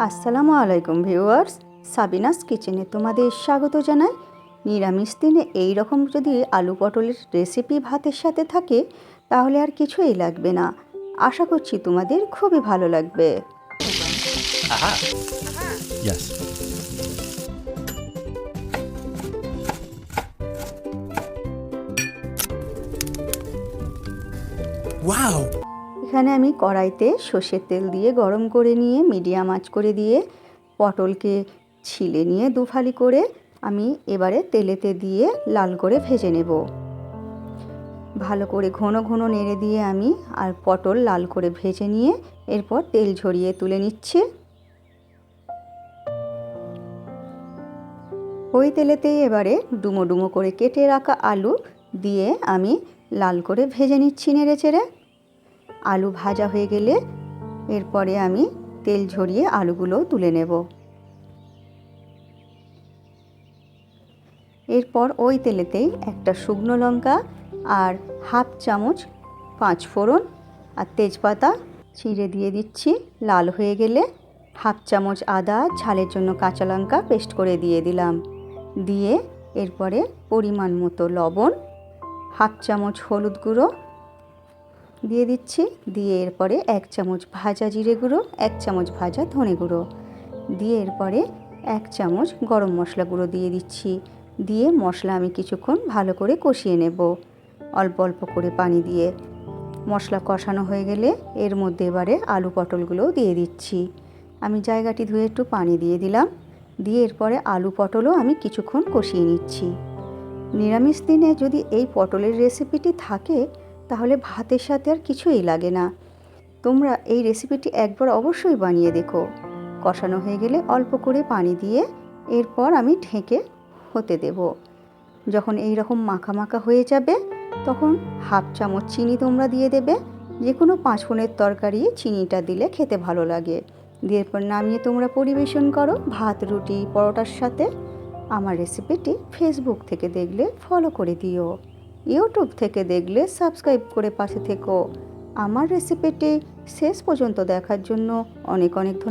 আসসালামু আলাইকুম viewers, Sabinus কিচেনে তোমাদের স্বাগত জানাই। নিরামিষ দিনে এই রকম যদি আলু পটলের রেসিপি ভাতের সাথে থাকে তাহলে আর কিছুই লাগবে না। আশা করছি তোমাদের খুবই ভালো লাগবে। Aha. Yes. Wow. এখানে আমি কড়াইতে সর্ষের তেল দিয়ে গরম করে নিয়ে মিডিয়াম আঁচ করে দিয়ে পটলকে ছিলে নিয়ে দুফালি করে আমি এবারে তেলেতে দিয়ে লাল করে ভেজে নেব। ভালো করে ঘন ঘন নেড়ে দিয়ে আমি আর পটল লাল করে ভেজে নিয়ে এরপর তেল ঝরিয়ে তুলে নিচ্ছি। ওই তেলেতেই এবারে ডুমো ডুমো করে কেটে রাখা আলু দিয়ে আমি লাল করে ভেজে নিচ্ছি নেড়ে চেড়ে। আলু ভাজা হয়ে গেলে এরপরে আমি তেল ঝরিয়ে আলুগুলো তুলে নেব। এরপর ওই তেলেতেই একটা শুকনো লঙ্কা আর হাফ চামচ পাঁচফোড়ন আর তেজপাতা চিড়ে দিয়ে দিচ্ছি। লাল হয়ে গেলে হাফ চামচ আদা ঝালের জন্য কাঁচা লঙ্কা পেস্ট করে দিয়ে দিলাম। দিয়ে এরপরে পরিমাণ মতো লবণ, হাফ চামচ হলুদ গুঁড়ো দিয়ে দিচ্ছি। দিয়ে এরপরে এক চামচ ভাজা জিরে গুঁড়ো, এক চামচ ভাজা ধনে গুঁড়ো দিয়ে এরপরে এক চামচ গরম মশলা গুঁড়ো দিয়ে দিচ্ছি। দিয়ে মশলা আমি কিছুক্ষণ ভালো করে কষিয়ে নেব অল্প অল্প করে পানি দিয়ে। মশলা কষানো হয়ে গেলে এর মধ্যে এবারে আলু পটলগুলোও দিয়ে দিচ্ছি। আমি জায়গাটি ধুয়ে একটু পানি দিয়ে দিলাম। দিয়ে এরপরে আলু পটলও আমি কিছুক্ষণ কষিয়ে নিচ্ছি। নিরামিষ দিনে যদি এই পটলের রেসিপিটি থাকে তাহলে ভাতের সাথে আর কিছুই লাগে না। তোমরা এই রেসিপিটি একবার অবশ্যই বানিয়ে দেখো। কষানো হয়ে গেলে অল্প করে পানি দিয়ে এরপর আমি ঢেকে হতে দেব। যখন এই রকম মাখা মাখা হয়ে যাবে তখন হাফ চামচ চিনি তোমরা দিয়ে দেবে। যে কোনো পাঁচফোড়নের তরকারি চিনিটা দিলে খেতে ভালো লাগে। দিয়ে এরপর নামিয়ে তোমরা পরিবেশন করো ভাত, রুটি, পরোটার সাথে। আমার রেসিপিটি ফেসবুক থেকে দেখলে ফলো করে দিও, ইউটিউব থেকে দেখলে সাবস্ক্রাইব করে পাশে থেকো। আমার রেসিপিটি শেষ পর্যন্ত দেখার জন্য অনেক অনেক ধন্যবাদ।